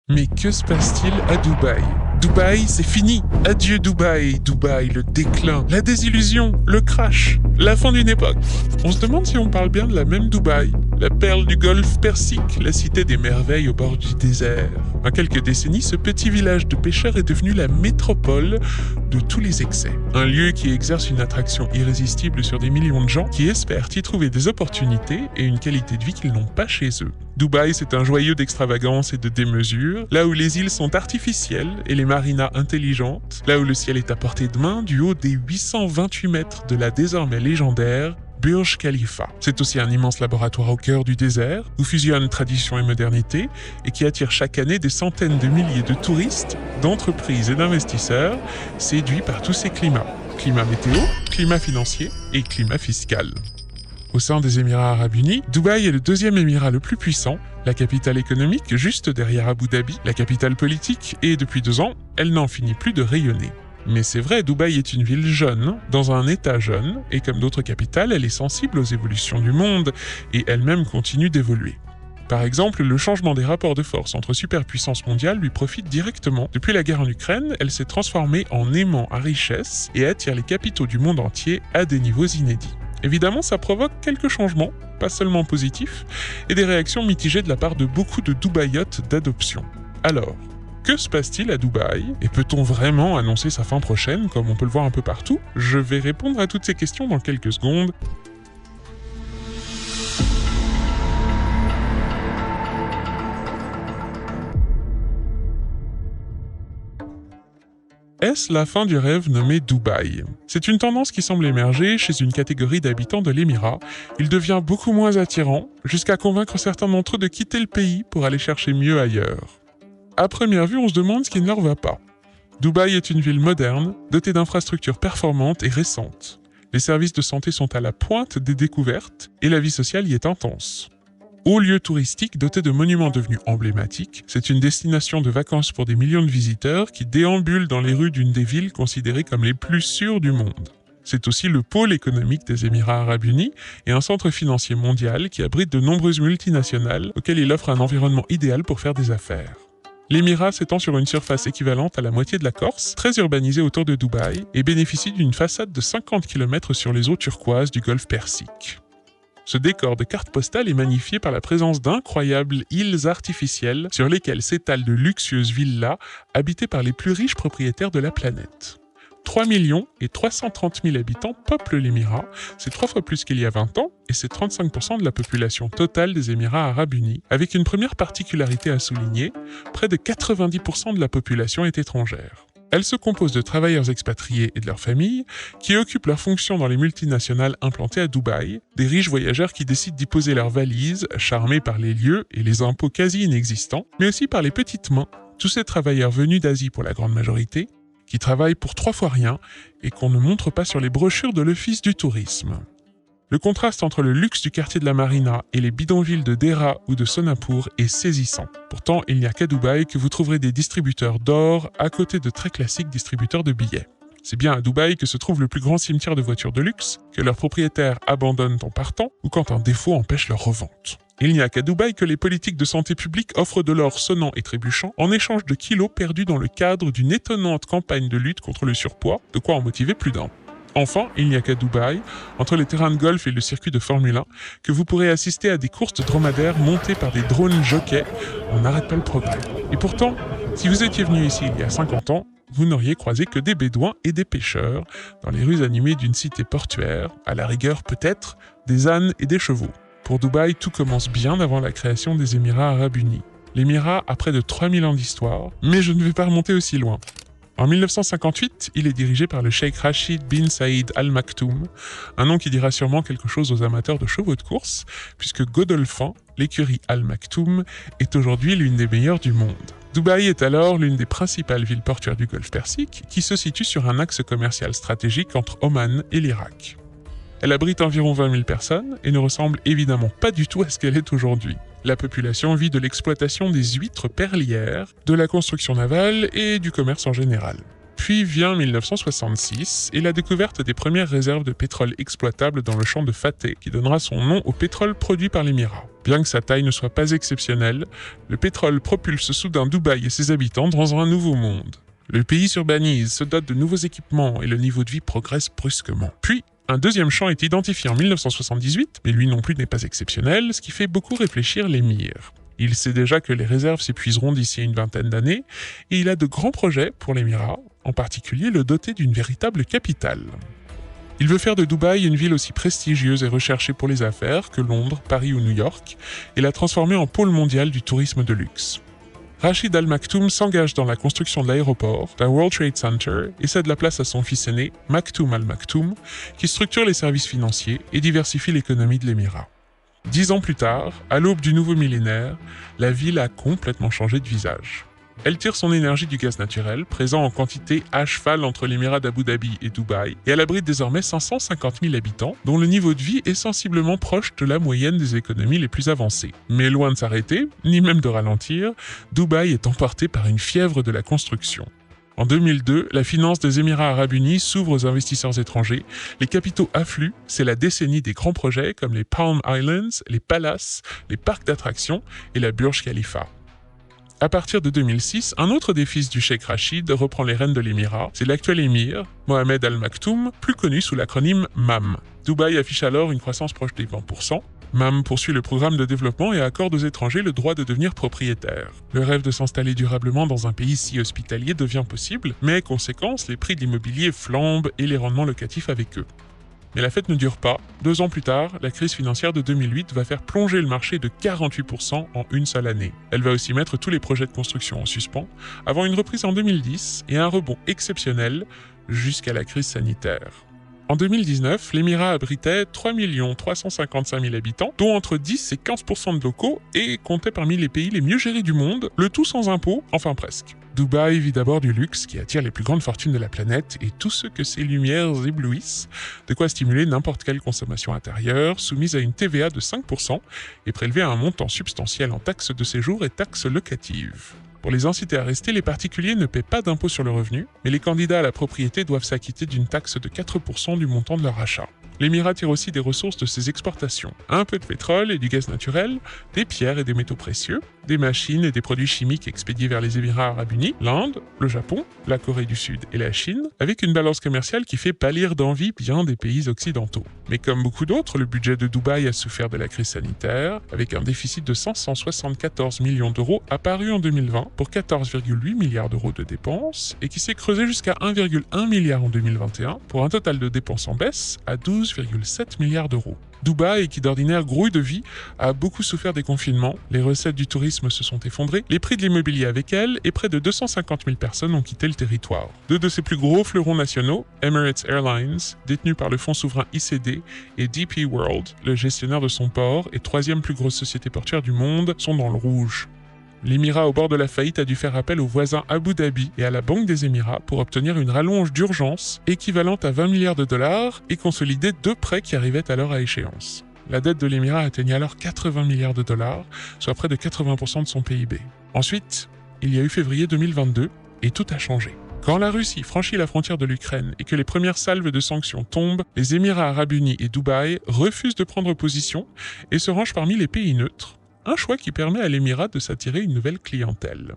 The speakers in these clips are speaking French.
Mais que se passe-t-il à Dubaï? Dubaï, c'est fini. Adieu Dubaï. Dubaï, le déclin, la désillusion, le crash, la fin d'une époque. On se demande si on parle bien de la même Dubaï, la perle du golfe Persique, la cité des merveilles au bord du désert. En quelques décennies, ce petit village de pêcheurs est devenu la métropole de tous les excès. Un lieu qui exerce une attraction irrésistible sur des millions de gens qui espèrent y trouver des opportunités et une qualité de vie qu'ils n'ont pas chez eux. Dubaï, c'est un joyau d'extravagance et de démesure, là où les îles sont artificielles et les marinas intelligentes, là où le ciel est à portée de main du haut des 828 mètres de la désormais légendaire Burj Khalifa. C'est aussi un immense laboratoire au cœur du désert, où fusionnent tradition et modernité, et qui attire chaque année des centaines de milliers de touristes, d'entreprises et d'investisseurs, séduits par tous ces climats. Climat météo, climat financier et climat fiscal. Au sein des Émirats Arabes Unis, Dubaï est le deuxième émirat le plus puissant, la capitale économique juste derrière Abu Dhabi, la capitale politique, et depuis 2 ans, elle n'en finit plus de rayonner. Mais c'est vrai, Dubaï est une ville jeune, dans un état jeune, et comme d'autres capitales, elle est sensible aux évolutions du monde, et elle-même continue d'évoluer. Par exemple, le changement des rapports de force entre superpuissances mondiales lui profite directement. Depuis la guerre en Ukraine, elle s'est transformée en aimant à richesse et attire les capitaux du monde entier à des niveaux inédits. Évidemment, ça provoque quelques changements, pas seulement positifs, et des réactions mitigées de la part de beaucoup de Dubaïotes d'adoption. Alors, que se passe-t-il à Dubaï? Et peut-on vraiment annoncer sa fin prochaine, comme on peut le voir un peu partout? Je vais répondre à toutes ces questions dans quelques secondes. Est-ce la fin du rêve nommé Dubaï? C'est une tendance qui semble émerger chez une catégorie d'habitants de l'Émirat. Il devient beaucoup moins attirant, jusqu'à convaincre certains d'entre eux de quitter le pays pour aller chercher mieux ailleurs. À première vue, on se demande ce qui ne leur va pas. Dubaï est une ville moderne, dotée d'infrastructures performantes et récentes. Les services de santé sont à la pointe des découvertes et la vie sociale y est intense. Haut lieu touristique doté de monuments devenus emblématiques, c'est une destination de vacances pour des millions de visiteurs qui déambulent dans les rues d'une des villes considérées comme les plus sûres du monde. C'est aussi le pôle économique des Émirats Arabes Unis et un centre financier mondial qui abrite de nombreuses multinationales auxquelles il offre un environnement idéal pour faire des affaires. L'Émirat s'étend sur une surface équivalente à la moitié de la Corse, très urbanisée autour de Dubaï, et bénéficie d'une façade de 50 km sur les eaux turquoises du golfe Persique. Ce décor de carte postale est magnifié par la présence d'incroyables îles artificielles sur lesquelles s'étalent de luxueuses villas habitées par les plus riches propriétaires de la planète. 3 330 000 habitants peuplent l'Émirat, c'est 3 fois plus qu'il y a 20 ans, et c'est 35% de la population totale des Émirats Arabes Unis, avec une première particularité à souligner, près de 90% de la population est étrangère. Elle se compose de travailleurs expatriés et de leurs familles, qui occupent leurs fonctions dans les multinationales implantées à Dubaï, des riches voyageurs qui décident d'y poser leurs valises, charmés par les lieux et les impôts quasi inexistants, mais aussi par les petites mains, tous ces travailleurs venus d'Asie pour la grande majorité, qui travaillent pour 3 fois rien et qu'on ne montre pas sur les brochures de l'Office du tourisme. Le contraste entre le luxe du quartier de la Marina et les bidonvilles de Deira ou de Sonapur est saisissant. Pourtant, il n'y a qu'à Dubaï que vous trouverez des distributeurs d'or à côté de très classiques distributeurs de billets. C'est bien à Dubaï que se trouve le plus grand cimetière de voitures de luxe, que leurs propriétaires abandonnent en partant ou quand un défaut empêche leur revente. Il n'y a qu'à Dubaï que les politiques de santé publique offrent de l'or sonnant et trébuchant en échange de kilos perdus dans le cadre d'une étonnante campagne de lutte contre le surpoids, de quoi en motiver plus d'un. Enfin, il n'y a qu'à Dubaï, entre les terrains de golf et le circuit de Formule 1, que vous pourrez assister à des courses de dromadaires montées par des drones jockeys. On n'arrête pas le progrès. Et pourtant, si vous étiez venu ici il y a 50 ans, vous n'auriez croisé que des bédouins et des pêcheurs, dans les rues animées d'une cité portuaire, à la rigueur peut-être des ânes et des chevaux. Pour Dubaï, tout commence bien avant la création des Émirats Arabes Unis. L'Émirat a près de 3000 ans d'histoire, mais je ne vais pas remonter aussi loin. En 1958, il est dirigé par le cheikh Rachid bin Saïd Al Maktoum, un nom qui dira sûrement quelque chose aux amateurs de chevaux de course, puisque Godolphin, l'écurie Al Maktoum, est aujourd'hui l'une des meilleures du monde. Dubaï est alors l'une des principales villes portuaires du golfe Persique, qui se situe sur un axe commercial stratégique entre Oman et l'Irak. Elle abrite environ 20 000 personnes et ne ressemble évidemment pas du tout à ce qu'elle est aujourd'hui. La population vit de l'exploitation des huîtres perlières, de la construction navale et du commerce en général. Puis vient 1966 et la découverte des premières réserves de pétrole exploitables dans le champ de Fateh, qui donnera son nom au pétrole produit par l'Émirat. Bien que sa taille ne soit pas exceptionnelle, le pétrole propulse soudain Dubaï et ses habitants dans un nouveau monde. Le pays s'urbanise, se dote de nouveaux équipements et le niveau de vie progresse brusquement. Puis, un deuxième champ est identifié en 1978, mais lui non plus n'est pas exceptionnel, ce qui fait beaucoup réfléchir l'émir. Il sait déjà que les réserves s'épuiseront d'ici une vingtaine d'années, et il a de grands projets pour l'émirat, en particulier le doter d'une véritable capitale. Il veut faire de Dubaï une ville aussi prestigieuse et recherchée pour les affaires que Londres, Paris ou New York, et la transformer en pôle mondial du tourisme de luxe. Rachid Al Maktoum s'engage dans la construction de l'aéroport, d'un World Trade Center, et cède la place à son fils aîné, Maktoum Al Maktoum, qui structure les services financiers et diversifie l'économie de l'émirat. 10 ans plus tard, à l'aube du nouveau millénaire, la ville a complètement changé de visage. Elle tire son énergie du gaz naturel, présent en quantité à cheval entre l'émirat d'Abu Dhabi et Dubaï, et elle abrite désormais 550 000 habitants, dont le niveau de vie est sensiblement proche de la moyenne des économies les plus avancées. Mais loin de s'arrêter, ni même de ralentir, Dubaï est emporté par une fièvre de la construction. En 2002, la finance des Émirats arabes unis s'ouvre aux investisseurs étrangers, les capitaux affluent, c'est la décennie des grands projets comme les Palm Islands, les palaces, les parcs d'attractions et la Burj Khalifa. À partir de 2006, un autre des fils du cheikh Rachid reprend les rênes de l'émirat, c'est l'actuel émir, Mohamed Al Maktoum, plus connu sous l'acronyme MAM. Dubaï affiche alors une croissance proche des 20%. MAM poursuit le programme de développement et accorde aux étrangers le droit de devenir propriétaires. Le rêve de s'installer durablement dans un pays si hospitalier devient possible, mais conséquence, les prix de l'immobilier flambent et les rendements locatifs avec eux. Mais la fête ne dure pas. 2 ans plus tard, la crise financière de 2008 va faire plonger le marché de 48% en une seule année. Elle va aussi mettre tous les projets de construction en suspens, avant une reprise en 2010 et un rebond exceptionnel jusqu'à la crise sanitaire. En 2019, l'émirat abritait 3 355 000 habitants, dont entre 10 et 15% de locaux, et comptait parmi les pays les mieux gérés du monde, le tout sans impôts, enfin presque. Dubaï vit d'abord du luxe qui attire les plus grandes fortunes de la planète et tout ce que ses lumières éblouissent, de quoi stimuler n'importe quelle consommation intérieure, soumise à une TVA de 5% et prélevée à un montant substantiel en taxes de séjour et taxes locatives. Pour les inciter à rester, les particuliers ne paient pas d'impôt sur le revenu, mais les candidats à la propriété doivent s'acquitter d'une taxe de 4% du montant de leur achat. L'émirat tire aussi des ressources de ses exportations. Un peu de pétrole et du gaz naturel, des pierres et des métaux précieux, des machines et des produits chimiques expédiés vers les Émirats arabes unis, l'Inde, le Japon, la Corée du Sud et la Chine, avec une balance commerciale qui fait pâlir d'envie bien des pays occidentaux. Mais comme beaucoup d'autres, le budget de Dubaï a souffert de la crise sanitaire, avec un déficit de 574 millions d'euros apparu en 2020 pour 14,8 milliards d'euros de dépenses, et qui s'est creusé jusqu'à 1,1 milliard en 2021 pour un total de dépenses en baisse à 12,7 milliards d'euros. Dubaï, qui d'ordinaire grouille de vie, a beaucoup souffert des confinements, les recettes du tourisme se sont effondrées, les prix de l'immobilier avec elles, et près de 250 000 personnes ont quitté le territoire. Deux de ses plus gros fleurons nationaux, Emirates Airlines, détenu par le fonds souverain ICD, et DP World, le gestionnaire de son port et troisième plus grosse société portuaire du monde, sont dans le rouge. L'émirat au bord de la faillite a dû faire appel au voisin Abu Dhabi et à la Banque des Émirats pour obtenir une rallonge d'urgence équivalente à 20 milliards de dollars et consolider 2 prêts qui arrivaient alors à échéance. La dette de l'émirat atteignait alors 80 milliards de dollars, soit près de 80% de son PIB. Ensuite, il y a eu février 2022 et tout a changé. Quand la Russie franchit la frontière de l'Ukraine et que les premières salves de sanctions tombent, les Émirats arabes unis et Dubaï refusent de prendre position et se rangent parmi les pays neutres. Un choix qui permet à l'émirat de s'attirer une nouvelle clientèle.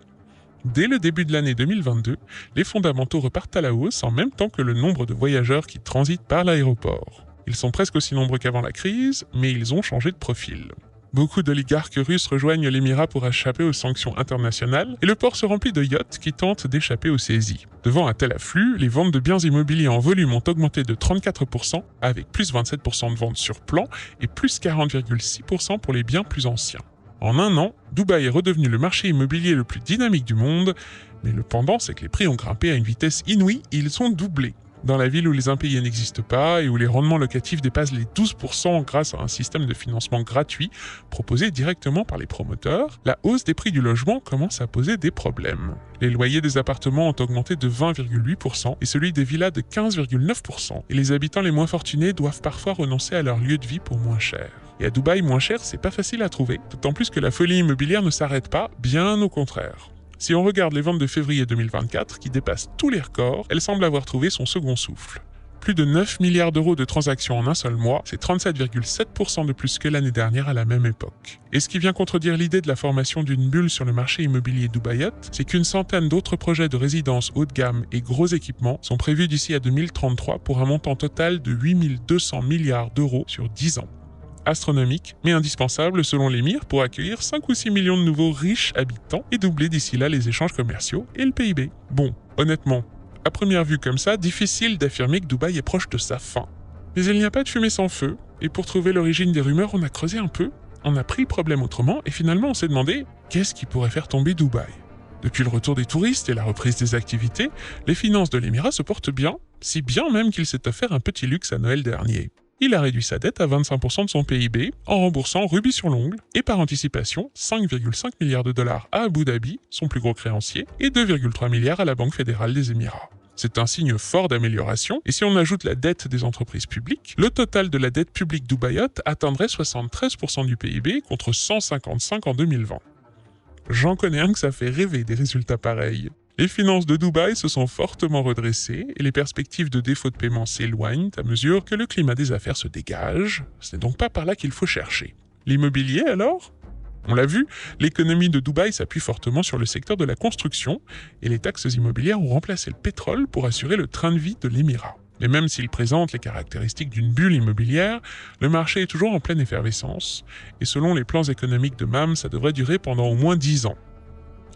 Dès le début de l'année 2022, les fondamentaux repartent à la hausse en même temps que le nombre de voyageurs qui transitent par l'aéroport. Ils sont presque aussi nombreux qu'avant la crise, mais ils ont changé de profil. Beaucoup d'oligarques russes rejoignent l'émirat pour échapper aux sanctions internationales et le port se remplit de yachts qui tentent d'échapper aux saisies. Devant un tel afflux, les ventes de biens immobiliers en volume ont augmenté de 34%, avec plus 27% de ventes sur plan et plus 40,6% pour les biens plus anciens. En un an, Dubaï est redevenu le marché immobilier le plus dynamique du monde, mais le pendant, c'est que les prix ont grimpé à une vitesse inouïe et ils ont doublé. Dans la ville où les impayés n'existent pas et où les rendements locatifs dépassent les 12% grâce à un système de financement gratuit proposé directement par les promoteurs, la hausse des prix du logement commence à poser des problèmes. Les loyers des appartements ont augmenté de 20,8% et celui des villas de 15,9%, et les habitants les moins fortunés doivent parfois renoncer à leur lieu de vie pour moins cher. Et à Dubaï, moins cher, c'est pas facile à trouver, d'autant plus que la folie immobilière ne s'arrête pas, bien au contraire. Si on regarde les ventes de février 2024, qui dépassent tous les records, elle semble avoir trouvé son second souffle. Plus de 9 milliards d'euros de transactions en un seul mois, c'est 37,7% de plus que l'année dernière à la même époque. Et ce qui vient contredire l'idée de la formation d'une bulle sur le marché immobilier dubaïote, c'est qu'une centaine d'autres projets de résidences haut de gamme et gros équipements sont prévus d'ici à 2033 pour un montant total de 8 200 milliards d'euros sur 10 ans. Astronomique, mais indispensable selon l'émir pour accueillir 5 ou 6 millions de nouveaux riches habitants et doubler d'ici là les échanges commerciaux et le PIB. Bon, honnêtement, à première vue comme ça, difficile d'affirmer que Dubaï est proche de sa fin. Mais il n'y a pas de fumée sans feu, et pour trouver l'origine des rumeurs, on a creusé un peu, on a pris le problème autrement, et finalement on s'est demandé qu'est-ce qui pourrait faire tomber Dubaï. Depuis le retour des touristes et la reprise des activités, les finances de l'émirat se portent bien, si bien même qu'il s'est offert un petit luxe à Noël dernier. Il a réduit sa dette à 25% de son PIB en remboursant rubis sur l'ongle et par anticipation 5,5 milliards de dollars à Abu Dhabi, son plus gros créancier, et 2,3 milliards à la Banque fédérale des Émirats. C'est un signe fort d'amélioration, et si on ajoute la dette des entreprises publiques, le total de la dette publique dubaïote atteindrait 73% du PIB contre 155 en 2020. J'en connais un que ça fait rêver des résultats pareils. Les finances de Dubaï se sont fortement redressées et les perspectives de défaut de paiement s'éloignent à mesure que le climat des affaires se dégage. Ce n'est donc pas par là qu'il faut chercher. L'immobilier alors ? On l'a vu, l'économie de Dubaï s'appuie fortement sur le secteur de la construction et les taxes immobilières ont remplacé le pétrole pour assurer le train de vie de l'émirat. Mais même s'il présente les caractéristiques d'une bulle immobilière, le marché est toujours en pleine effervescence et selon les plans économiques de MAM, ça devrait durer pendant au moins 10 ans.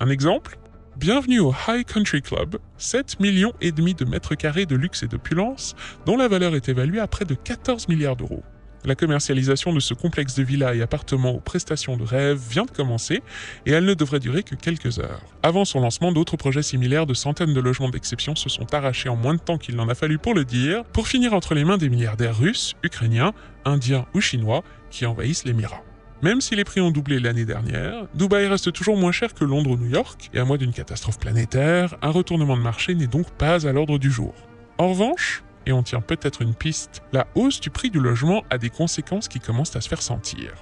Un exemple ? Bienvenue au High Country Club, 7,5 millions de mètres carrés de luxe et d'opulence, dont la valeur est évaluée à près de 14 milliards d'euros. La commercialisation de ce complexe de villas et appartements aux prestations de rêve vient de commencer et elle ne devrait durer que quelques heures. Avant son lancement, d'autres projets similaires de centaines de logements d'exception se sont arrachés en moins de temps qu'il n'en a fallu pour le dire, pour finir entre les mains des milliardaires russes, ukrainiens, indiens ou chinois qui envahissent l'émirat. Même si les prix ont doublé l'année dernière, Dubaï reste toujours moins cher que Londres ou New York, et à moins d'une catastrophe planétaire, un retournement de marché n'est donc pas à l'ordre du jour. En revanche, et on tient peut-être une piste, la hausse du prix du logement a des conséquences qui commencent à se faire sentir.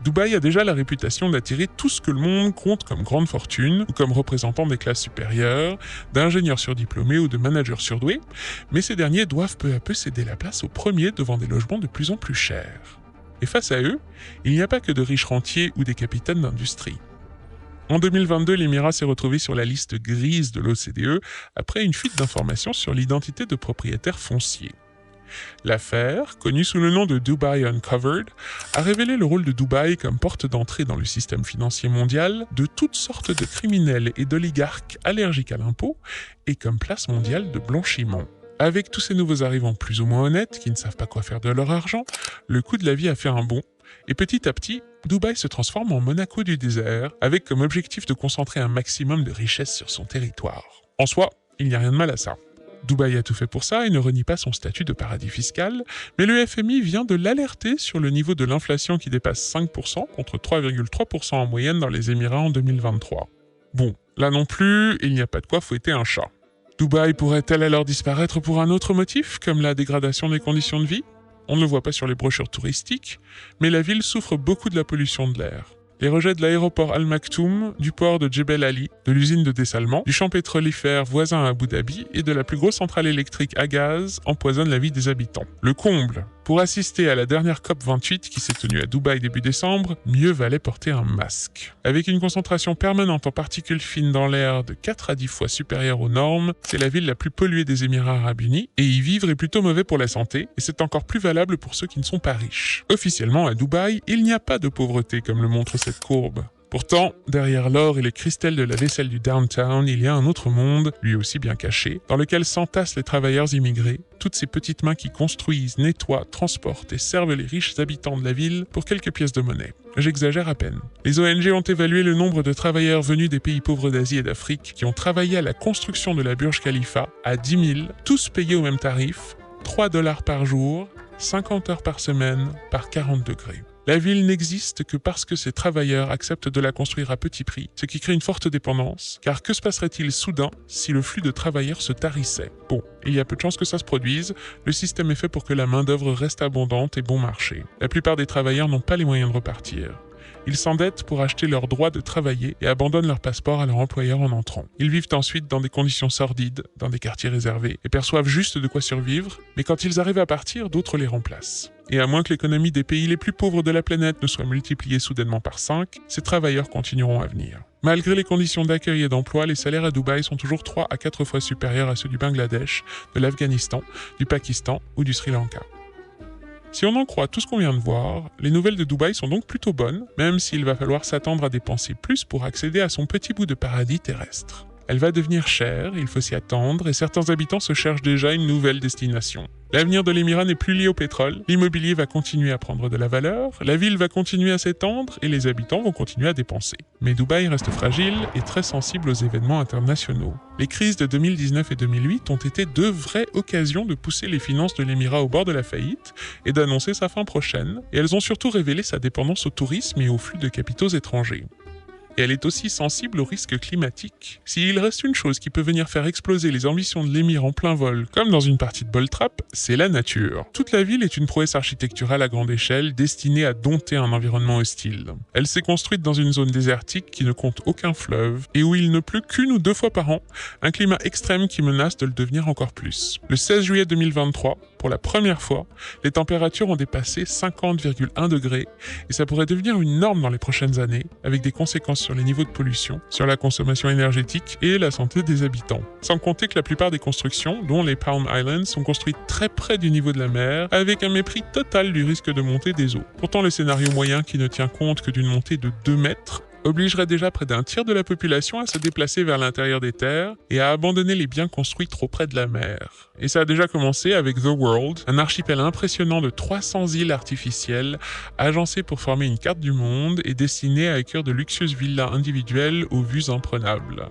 Dubaï a déjà la réputation d'attirer tout ce que le monde compte comme grande fortune, ou comme représentants des classes supérieures, d'ingénieurs surdiplômés ou de managers surdoués, mais ces derniers doivent peu à peu céder la place aux premiers devant des logements de plus en plus chers. Et face à eux, il n'y a pas que de riches rentiers ou des capitaines d'industrie. En 2022, l'Émirat s'est retrouvé sur la liste grise de l'OCDE après une fuite d'informations sur l'identité de propriétaires fonciers. L'affaire, connue sous le nom de Dubai Uncovered, a révélé le rôle de Dubaï comme porte d'entrée dans le système financier mondial de toutes sortes de criminels et d'oligarques allergiques à l'impôt et comme place mondiale de blanchiment. Avec tous ces nouveaux arrivants plus ou moins honnêtes qui ne savent pas quoi faire de leur argent, le coût de la vie a fait un bond, et petit à petit, Dubaï se transforme en Monaco du désert, avec comme objectif de concentrer un maximum de richesses sur son territoire. En soi, il n'y a rien de mal à ça. Dubaï a tout fait pour ça et ne renie pas son statut de paradis fiscal, mais le FMI vient de l'alerter sur le niveau de l'inflation qui dépasse 5% contre 3,3% en moyenne dans les Émirats en 2023. Bon, là non plus, il n'y a pas de quoi fouetter un chat. Dubaï pourrait-elle alors disparaître pour un autre motif, comme la dégradation des conditions de vie ? On ne le voit pas sur les brochures touristiques, mais la ville souffre beaucoup de la pollution de l'air. Les rejets de l'aéroport Al Maktoum, du port de Jebel Ali, de l'usine de dessalement, du champ pétrolifère voisin à Abu Dhabi et de la plus grosse centrale électrique à gaz empoisonnent la vie des habitants. Le comble. Pour assister à la dernière COP28 qui s'est tenue à Dubaï début décembre, mieux valait porter un masque. Avec une concentration permanente en particules fines dans l'air de 4 à 10 fois supérieure aux normes, c'est la ville la plus polluée des Émirats arabes unis et y vivre est plutôt mauvais pour la santé et c'est encore plus valable pour ceux qui ne sont pas riches. Officiellement à Dubaï, il n'y a pas de pauvreté comme le montre cette courbe. Pourtant, derrière l'or et les cristals de la vaisselle du downtown, il y a un autre monde, lui aussi bien caché, dans lequel s'entassent les travailleurs immigrés, toutes ces petites mains qui construisent, nettoient, transportent et servent les riches habitants de la ville pour quelques pièces de monnaie. J'exagère à peine. Les ONG ont évalué le nombre de travailleurs venus des pays pauvres d'Asie et d'Afrique qui ont travaillé à la construction de la Burj Khalifa à 10 000, tous payés au même tarif, 3 $ par jour, 50 heures par semaine, par 40 degrés. La ville n'existe que parce que ces travailleurs acceptent de la construire à petit prix, ce qui crée une forte dépendance, car que se passerait-il soudain si le flux de travailleurs se tarissait ? Bon, il y a peu de chances que ça se produise, le système est fait pour que la main-d'œuvre reste abondante et bon marché. La plupart des travailleurs n'ont pas les moyens de repartir. Ils s'endettent pour acheter leur droit de travailler et abandonnent leur passeport à leur employeur en entrant. Ils vivent ensuite dans des conditions sordides, dans des quartiers réservés, et perçoivent juste de quoi survivre, mais quand ils arrivent à partir, d'autres les remplacent. Et à moins que l'économie des pays les plus pauvres de la planète ne soit multipliée soudainement par 5, ces travailleurs continueront à venir. Malgré les conditions d'accueil et d'emploi, les salaires à Dubaï sont toujours 3 à 4 fois supérieurs à ceux du Bangladesh, de l'Afghanistan, du Pakistan ou du Sri Lanka. Si on en croit tout ce qu'on vient de voir, les nouvelles de Dubaï sont donc plutôt bonnes, même s'il va falloir s'attendre à dépenser plus pour accéder à son petit bout de paradis terrestre. Elle va devenir chère, il faut s'y attendre, et certains habitants se cherchent déjà une nouvelle destination. L'avenir de l'Émirat n'est plus lié au pétrole, l'immobilier va continuer à prendre de la valeur, la ville va continuer à s'étendre et les habitants vont continuer à dépenser. Mais Dubaï reste fragile et très sensible aux événements internationaux. Les crises de 2019 et 2008 ont été deux vraies occasions de pousser les finances de l'Émirat au bord de la faillite et d'annoncer sa fin prochaine, et elles ont surtout révélé sa dépendance au tourisme et au flux de capitaux étrangers. Et elle est aussi sensible aux risques climatiques. S'il reste une chose qui peut venir faire exploser les ambitions de l'émir en plein vol, comme dans une partie de Ball Trap, c'est la nature. Toute la ville est une prouesse architecturale à grande échelle destinée à dompter un environnement hostile. Elle s'est construite dans une zone désertique qui ne compte aucun fleuve et où il ne pleut qu'une ou deux fois par an, un climat extrême qui menace de le devenir encore plus. Le 16 juillet 2023, pour la première fois, les températures ont dépassé 50,1 degrés et ça pourrait devenir une norme dans les prochaines années, avec des conséquences sur les niveaux de pollution, sur la consommation énergétique et la santé des habitants. Sans compter que la plupart des constructions, dont les Palm Islands, sont construites très près du niveau de la mer, avec un mépris total du risque de montée des eaux. Pourtant, le scénario moyen, qui ne tient compte que d'une montée de 2 mètres, obligerait déjà près d'un tiers de la population à se déplacer vers l'intérieur des terres et à abandonner les biens construits trop près de la mer. Et ça a déjà commencé avec The World, un archipel impressionnant de 300 îles artificielles, agencées pour former une carte du monde et destinées à accueillir de luxueuses villas individuelles aux vues imprenables.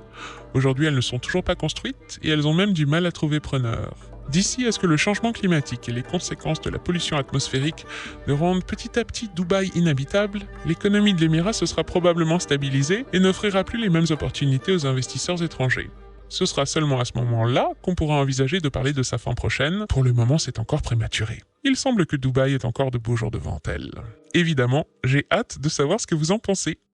Aujourd'hui, elles ne sont toujours pas construites et elles ont même du mal à trouver preneur. D'ici à ce que le changement climatique et les conséquences de la pollution atmosphérique ne rendent petit à petit Dubaï inhabitable, l'économie de l'Émirat se sera probablement stabilisée et n'offrira plus les mêmes opportunités aux investisseurs étrangers. Ce sera seulement à ce moment-là qu'on pourra envisager de parler de sa fin prochaine. Pour le moment, c'est encore prématuré. Il semble que Dubaï ait encore de beaux jours devant elle. Évidemment, j'ai hâte de savoir ce que vous en pensez.